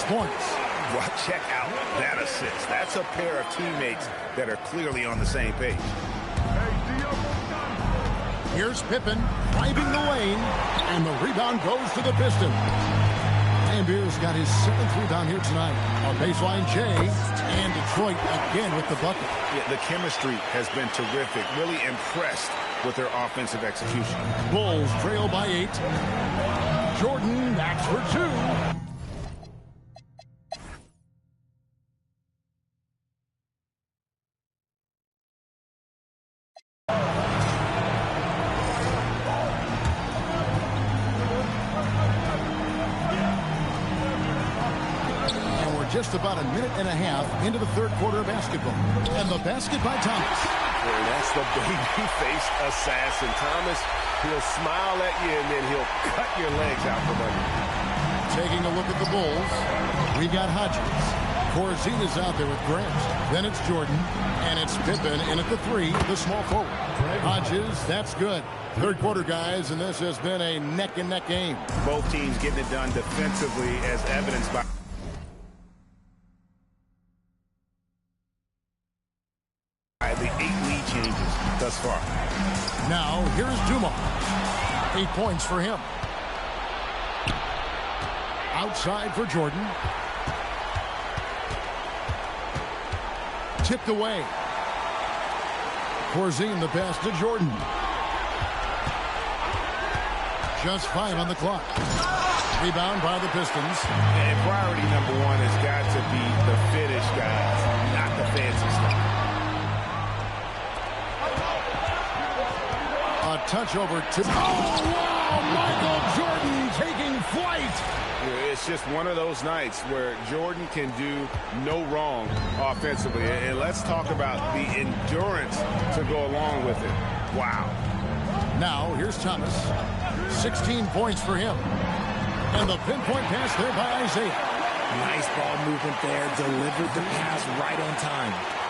points. Well, check out that assist. That's a pair of teammates that are clearly on the same page. Here's Pippen driving the lane, and the rebound goes to the Pistons. Beer's got his 7th rebound here tonight. On baseline, Jay, and Detroit again with the bucket. Yeah, the chemistry has been terrific. Really impressed with their offensive execution. Bulls trail by 8. Jordan backs for 2. Just about a minute and a half into the third quarter of basketball. And the basket by Thomas. And that's the baby-faced assassin. Thomas, he'll smile at you, and then he'll cut your legs out from under you. Taking a look at the Bulls, we got Hodges. Corzine is out there with Grant. Then it's Jordan, and it's Pippen in at the 3, the small forward. Hodges, that's good. Third quarter, guys, and this has been a neck-and-neck game. Both teams getting it done defensively, as evidenced by the 8 lead changes thus far. Now, here's Dumars. 8 points for him. Outside for Jordan. Tipped away. Corzine the pass to Jordan. Just 5 on the clock. Rebound by the Pistons. And priority number 1 has got to be the finish, guys, not the fancy stuff. A touch over to... Oh, wow! Michael Jordan taking flight! It's just one of those nights where Jordan can do no wrong offensively. And let's talk about the endurance to go along with it. Wow. Now, here's Thomas. 16 points for him. And the pinpoint pass there by Isaiah. Nice ball movement there. Delivered the pass right on time.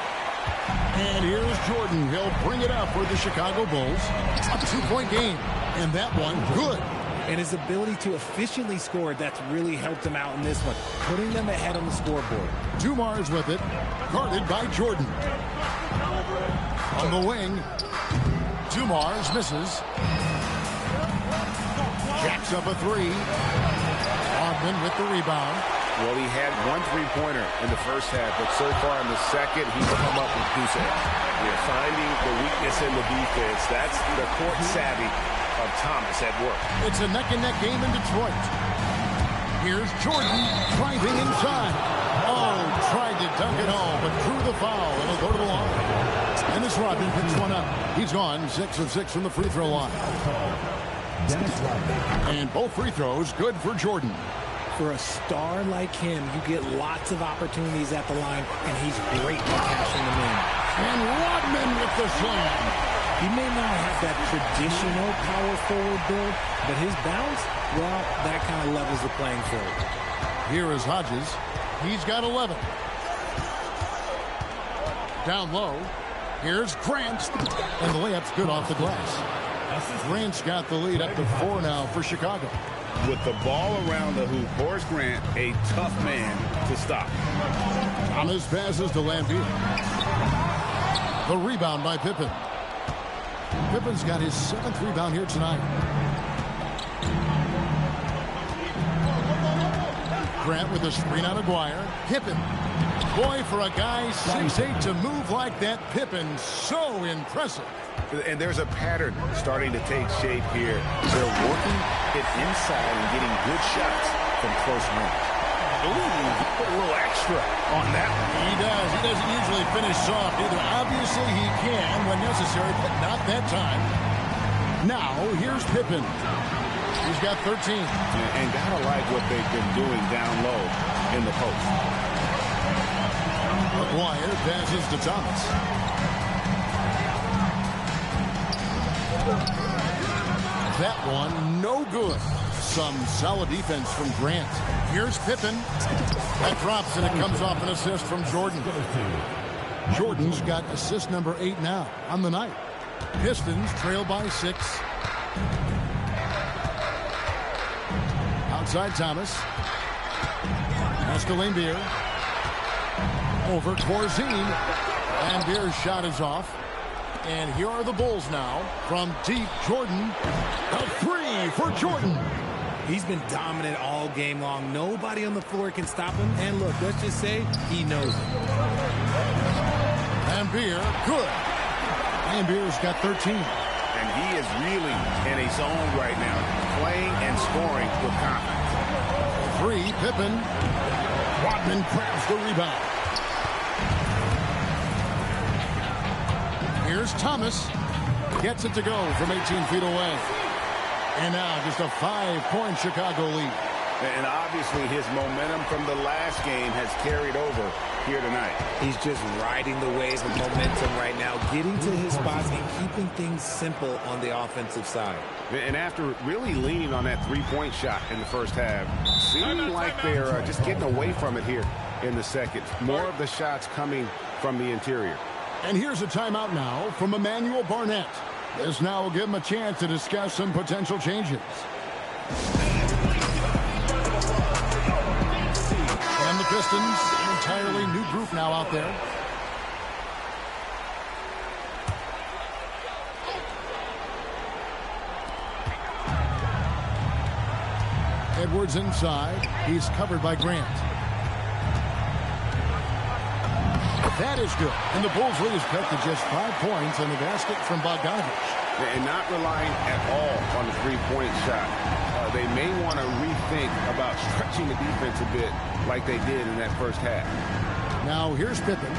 And here's Jordan. He'll bring it up for the Chicago Bulls. A 2-point game. And that one good. And his ability to efficiently score, that's really helped him out in this one. Putting them ahead on the scoreboard. Dumars with it. Guarded by Jordan. On the wing. Dumars misses. Jacks up a 3. Rodman with the rebound. Well, he had 1 3-pointer in the first half, but so far in the second, he's come up with 2 saves. You're finding the weakness in the defense. That's the court savvy of Thomas at work. It's a neck-and-neck game in Detroit. Here's Jordan driving inside. Oh, tried to dunk it home, but drew the foul, and he'll go to the line. And this Rodman picks one up. He's gone 6 of 6 from the free throw line. And both free throws good for Jordan. For a star like him, you get lots of opportunities at the line, and he's great at cashing them in. And Rodman with the slam. He may not have that traditional power forward build, but his bounce, well, that kind of levels the playing field. Here is Hodges. He's got 11. Down low. Here's Grant. And the layup's good off the glass. Grant's got the lead up to 4 now for Chicago. With the ball around the hoop, Horace Grant, a tough man to stop. Thomas passes to Lambeer. The rebound by Pippen. Pippen's got his 7th rebound here tonight. Grant with a screen on Aguirre. Pippen. Boy, for a guy 6'8" to move like that, Pippen, so impressive. And there's a pattern starting to take shape here. They're working it inside and getting good shots from close range. Ooh, he put a little extra on that one. He does. He doesn't usually finish soft either. Obviously, he can when necessary, but not that time. Now, here's Pippen. He's got 13. And gotta like what they've been doing down low in the post. Aguirre passes to Thomas. That one, no good. Some solid defense from Grant. Here's Pippen. That drops, and it comes off an assist from Jordan. Jordan's got assist number 8 now on the night. Pistons trail by 6. Outside Thomas. Pass Pass to Laimbeer. Over Corzine. And Beer's shot is off. And here are the Bulls now. From deep, Jordan. A three for Jordan. He's been dominant all game long. Nobody on the floor can stop him. And look, let's just say he knows it. And Beer, good. And Beer's got 13. And he is really in a zone right now, playing and scoring with confidence. Three, Pippen. Rodman grabs the rebound. Here's Thomas. Gets it to go from 18 feet away. And now just a 5-point Chicago lead. And obviously his momentum from the last game has carried over here tonight. He's just riding the wave of momentum right now, getting to his spots and keeping things simple on the offensive side. And after really leaning on that three-point shot in the first half, seeming like they're just getting away from it here in the second. More of the shots coming from the interior. And here's a timeout now from Emmanuel Barnett. This now will give him a chance to discuss some potential changes. And the Pistons, an entirely new group now out there. Edwards inside. He's covered by Grant. That is good. And the Bulls lead is cut to just 5 points on the basket from Bogdanovich. And not relying at all on the three-point shot. They may want to rethink about stretching the defense a bit like they did in that first half. Now here's Pippen.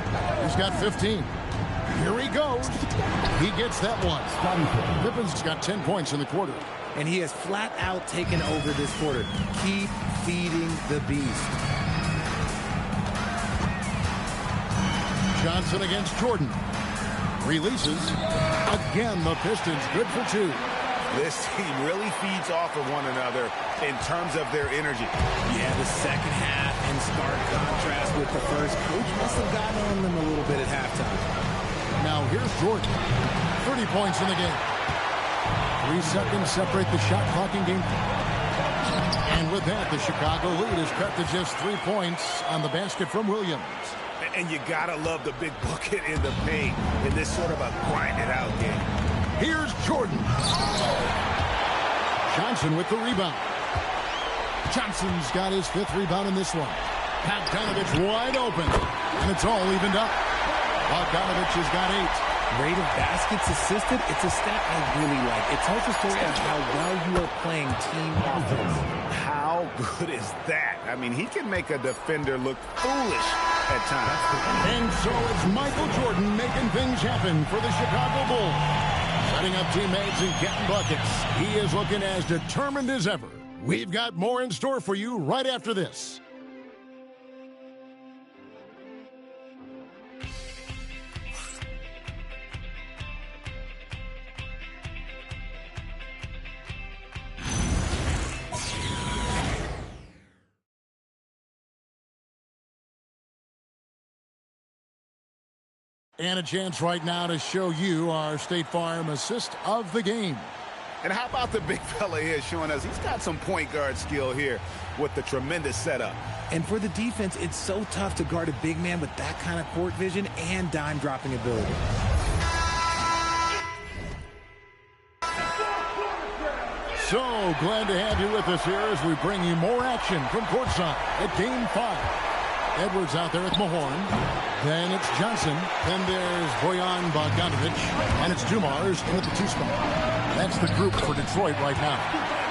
He's got 15. Here he goes. He gets that one. Pippen's got 10 points in the quarter. And he has flat out taken over this quarter. Keep feeding the beast. Johnson against Jordan. Releases. Again, the Pistons good for 2. This team really feeds off of one another in terms of their energy. Yeah, the second half in stark contrast with the first. Coach must have gotten on them a little bit at halftime. Now here's Jordan. 30 points in the game. 3 seconds separate the shot clock in game. And with that, the Chicago lead is cut to just 3 points on the basket from Williams. And you gotta love the big bucket in the paint in this sort of a grinded-out game. Here's Jordan. Johnson with the rebound. Johnson's got his 5th rebound in this one. Bogdanovich wide open. And it's all evened up. Bogdanovich has got 8. Rate of baskets assisted, it's a stat I really like. It tells the story of how well you are playing team offense. How good is that? I mean, he can make a defender look foolish at times. And so it's Michael Jordan making things happen for the Chicago Bulls. Setting up teammates and getting buckets. He is looking as determined as ever. We've got more in store for you right after this. And a chance right now to show you our State Farm assist of the game. And how about the big fella here showing us he's got some point guard skill here with the tremendous setup. And for the defense, it's so tough to guard a big man with that kind of court vision and dime dropping ability. So glad to have you with us here as we bring you more action from courtside at Game 5. Edwards out there with Mahorn. Then it's Johnson. Then there's Bojan Bogdanovich. And it's Dumars in at the 2 spot. That's the group for Detroit right now.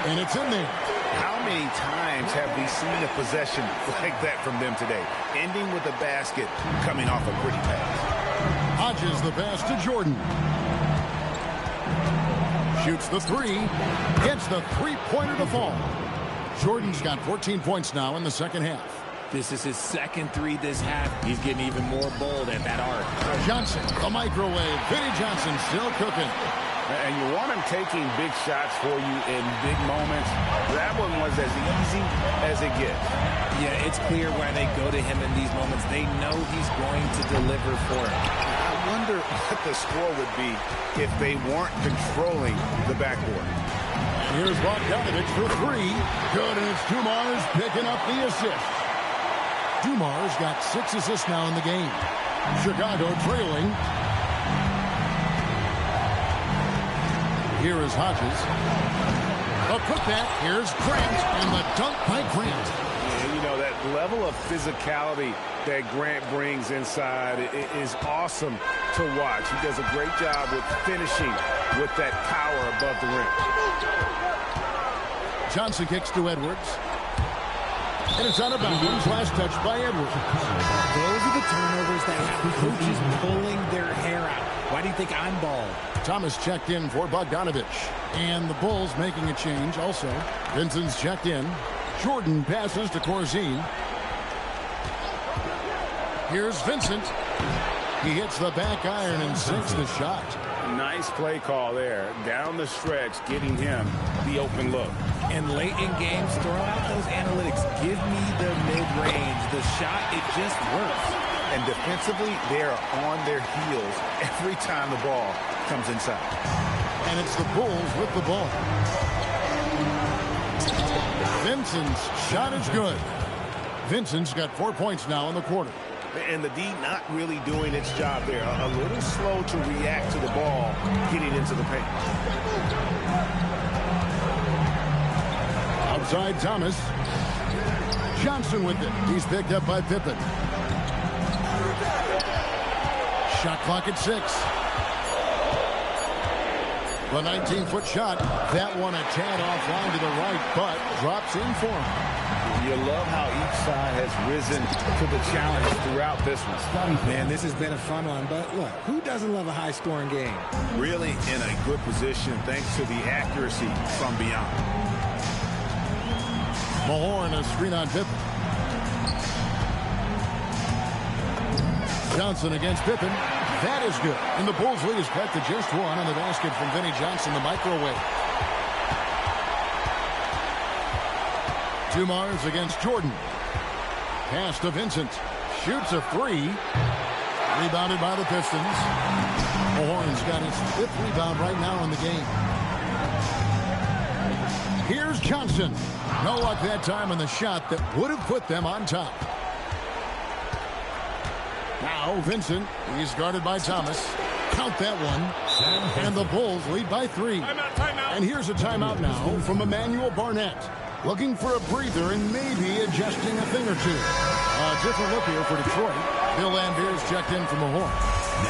And it's in there. How many times have we seen a possession like that from them today? Ending with a basket coming off a pretty pass. Hodges the pass to Jordan. Shoots the 3. Gets the 3-pointer to fall. Jordan's got 14 points now in the second half. This is his second 3 this half. He's getting even more bold at that arc. Johnson, the microwave. Vinnie Johnson still cooking. And you want him taking big shots for you in big moments. That one was as easy as it gets. Yeah, it's clear why they go to him in these moments. They know he's going to deliver for it. I wonder what the score would be if they weren't controlling the backboard. Here's Bogdanovich for 3. Good, and it's Dumars picking up the assist. Dumar's got 6 assists now in the game. Chicago trailing. Here is Hodges. A putback. Here's Grant, and the dunk by Grant. And, you know, that level of physicality that Grant brings inside is awesome to watch. He does a great job with finishing with that power above the rim. Johnson kicks to Edwards. And it's out of bounds. Last touch by Edwards. Those are the turnovers that have coaches pulling their hair out. Why do you think I'm bald? Thomas checked in for Bogdanovich. And the Bulls making a change also. Vincent's checked in. Jordan passes to Corzine. Here's Vincent. He hits the back iron and sinks the shot. Nice play call there. Down the stretch, getting him the open look. And late in games, throw out those analytics. Give me the mid-range. The shot, it just works. And defensively, they are on their heels every time the ball comes inside. And it's the Bulls with the ball. Vincent's shot is good. Vincent's got 4 points now in the quarter. And the D not really doing its job there. A little slow to react to the ball getting into the paint. Outside Thomas. Johnson with it. He's picked up by Pippen. Shot clock at 6. The 19-foot shot. That one a tad offline to the right, but drops in for him. You love how each side has risen to the challenge throughout this one. Man, this has been a fun one, but look, who doesn't love a high-scoring game? Really in a good position thanks to the accuracy from beyond. Mahorn a screen on Pippen. Johnson against Pippen. That is good. And the Bulls lead is cut to just 1 on the basket from Vinnie Johnson, the microwave. Dumars against Jordan. Pass to Vincent. Shoots a 3. Rebounded by the Pistons. Mahorn's got his 5th rebound right now in the game. Here's Johnson. No luck that time on the shot that would have put them on top. Now Vincent. He's guarded by Thomas. Count that one. And the Bulls lead by 3. Timeout. And here's a timeout now from Emmanuel Barnett. Looking for a breather and maybe adjusting a thing or two. A different look here for Detroit. Bill Lambert's checked in for Mahorn.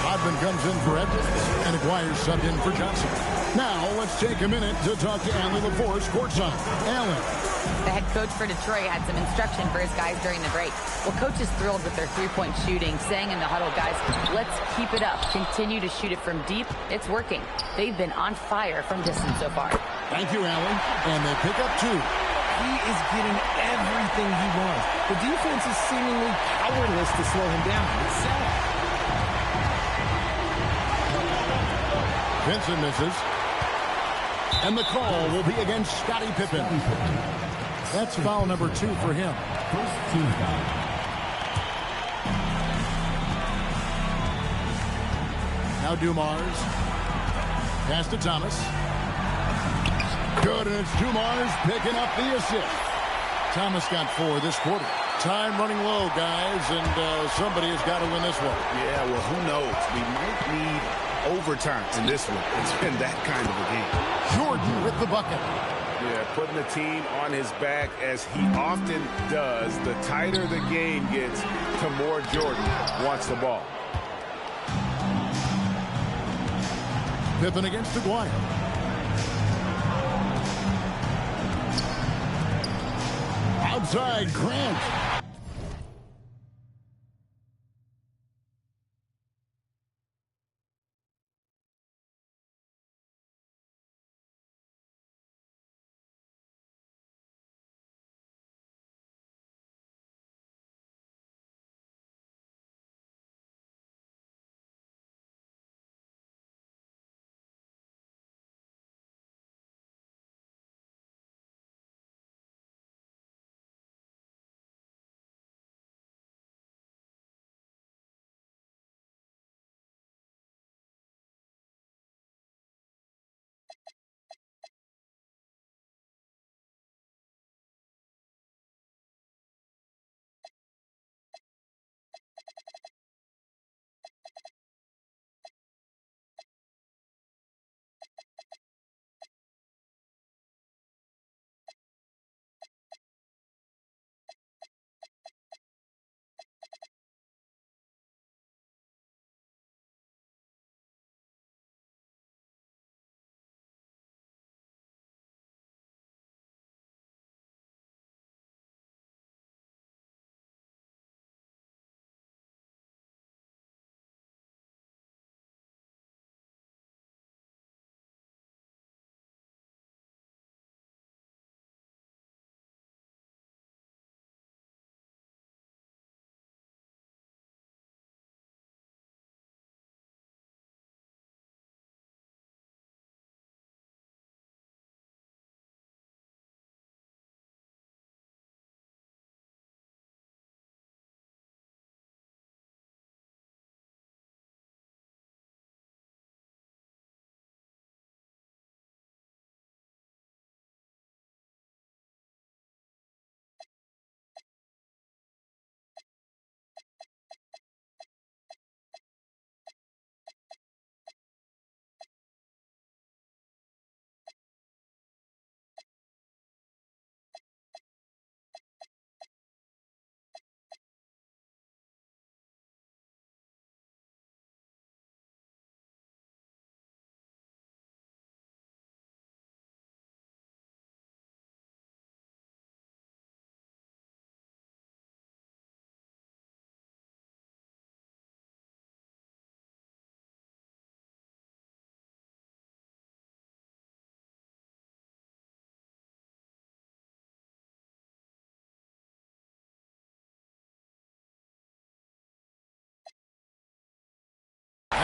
Hodman comes in for Edwards. And Aguirre's subbed in for Johnson. Now let's take a minute to talk to Alan LaForce courtside. Alan. The head coach for Detroit had some instruction for his guys during the break. Well, coach is thrilled with their three-point shooting, saying in the huddle, guys, let's keep it up. Continue to shoot it from deep. It's working. They've been on fire from distance so far. Thank you, Alan. And they pick up 2. He is getting everything he wants. The defense is seemingly powerless to slow him down. It's sad. Vincent misses. And the call will be against Scottie Pippen. That's foul number 2 for him. First team foul. Now Dumars. Pass to Thomas. Good, and it's Dumars picking up the assist. Thomas got 4 this quarter. Time running low, guys, and somebody has got to win this one. Yeah, well, who knows? We might need overtime in this one. It's been that kind of a game. Jordan with the bucket. Yeah, putting the team on his back as he often does. The tighter the game gets, the more Jordan wants the ball. Pippen against Aguirre. Outside, Grant.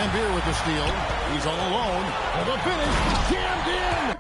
And Beer with the steal. He's all alone. For the finish. Jammed in.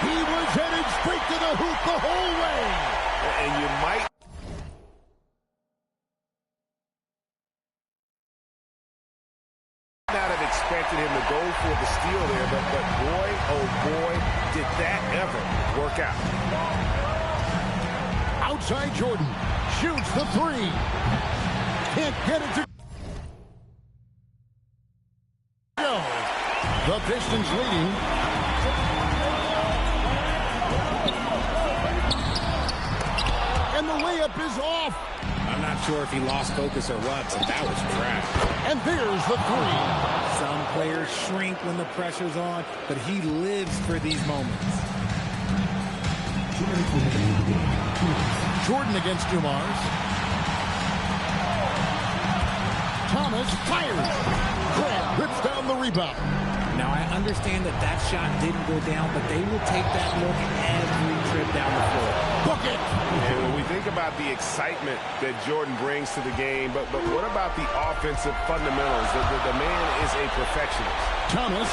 He was headed straight to the hoop the whole way. And you might not have expected him to go for the steal there, but boy, oh boy, did that ever work out. Outside Jordan. Shoots the three. Can't get it to go. The Pistons leading. And the layup is off. I'm not sure if he lost focus or what, but that was trash. And there's the three. Some players shrink when the pressure's on, but he lives for these moments. Jordan against Dumars. Thomas fires. Grant rips down the rebound. Now, I understand that that shot didn't go down, but they will take that look every trip down the floor. Book it. And when we think about the excitement that Jordan brings to the game, but what about the offensive fundamentals? The man is a perfectionist. Thomas.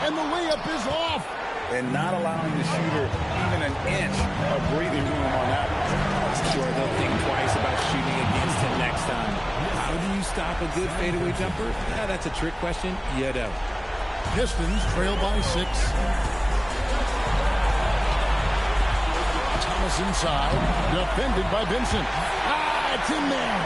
And the layup is off. And not allowing the shooter even an inch of breathing room on that one. Sure, they'll think twice about shooting against him next time. How do you stop a good fadeaway jumper? That's a trick question. You don't. Pistons trail by 6. Thomas inside. Defended by Vincent. It's in there.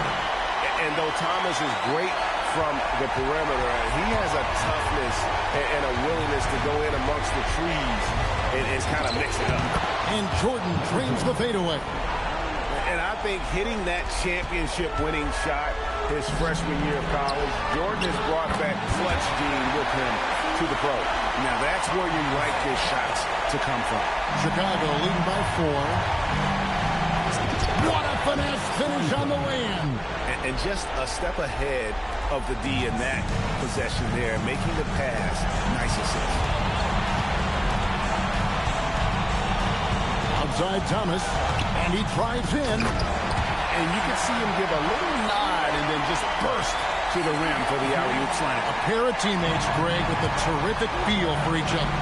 And though Thomas is great from the perimeter, he has a toughness and a willingness to go in amongst the trees and kind of mix it up. And Jordan drains the fadeaway. And I think hitting that championship-winning shot his freshman year of college, Jordan has brought that clutch gene with him to the pro. Now that's where you like his shots to come from. Chicago leading by 4. What a finesse finish on the lay-in. And just a step ahead of the D in that possession there, making the pass. Nice assist. Outside Thomas, and he drives in. And you can see him give a little nod and then just burst to the rim for the alley-oop slam. A pair of teammates, Greg, with a terrific feel for each other.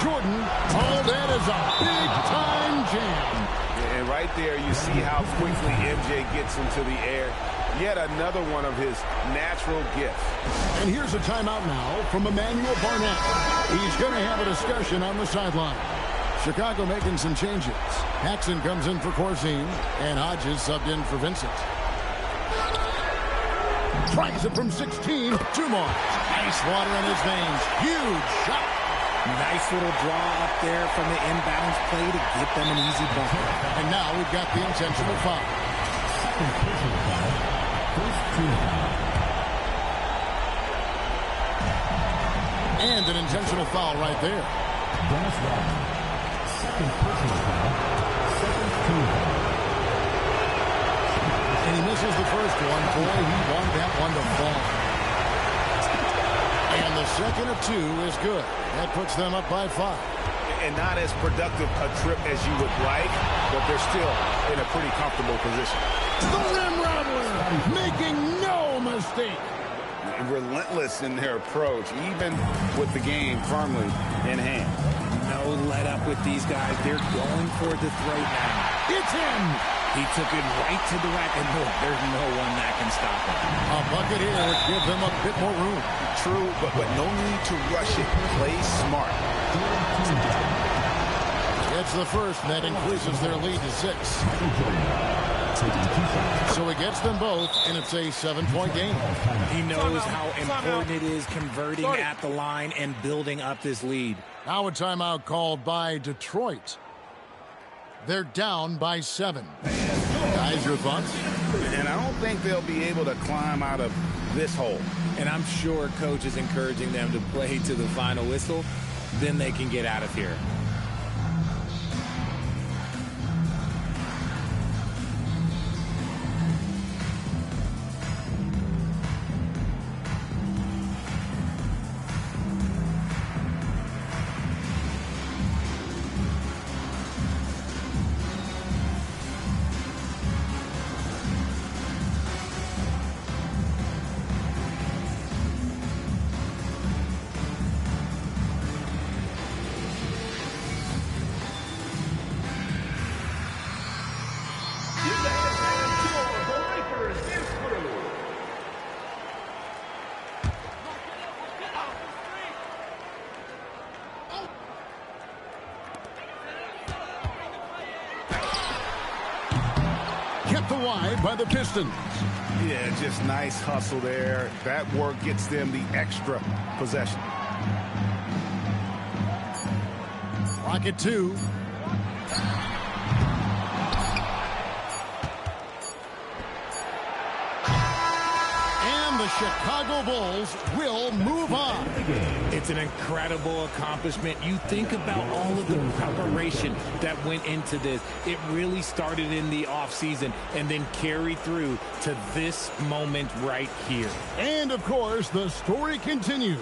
Jordan, oh, that is a big-time jam. And right there, you see how quickly MJ gets into the air. Yet another one of his natural gifts. And here's a timeout now from Emmanuel Barnett. He's going to have a discussion on the sideline. Chicago making some changes. Paxson comes in for Corzine, and Hodges subbed in for Vincent. Tries it from 16. Dumars. Ice water in his veins. Huge shot. Nice little draw up there from the inbounds play to get them an easy bucket. And now we've got the intentional foul. And an intentional foul right there. And he misses the first one. Boy, he wanted that one to fall. And the second of 2 is good. That puts them up by 5. And not as productive a trip as you would like, but they're still in a pretty comfortable position. The rim rattler, making no mistake. Relentless in their approach, even with the game firmly in hand. No let up with these guys. They're going for the throat now. It's in. He took it right to the rack, and there's no one that can stop him. A bucket here would give them a bit more room. True, but no need to rush it. Play smart. It's the first, and that increases their lead to 6. So he gets them both, and it's a 7-point game. He knows how important it is converting at the line and building up this lead. Now a timeout called by Detroit. They're down by 7. Guys, your thoughts? And I don't think they'll be able to climb out of this hole. And I'm sure coach is encouraging them to play to the final whistle. Then they can get out of here. Kept wide by the Pistons. Yeah, just nice hustle there. That work gets them the extra possession. Rocket 2. And the Chicago Bulls will move on. It's an incredible accomplishment. You think about all of the preparation that went into this. It really started in the offseason and then carried through to this moment right here. And, of course, the story continues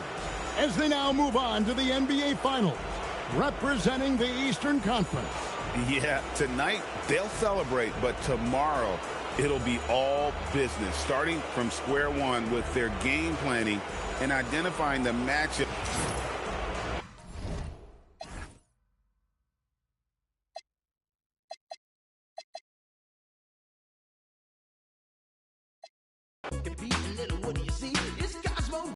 as they now move on to the NBA Finals, representing the Eastern Conference. Yeah, tonight they'll celebrate, but tomorrow it'll be all business, starting from square one with their game planning and identifying the matchup.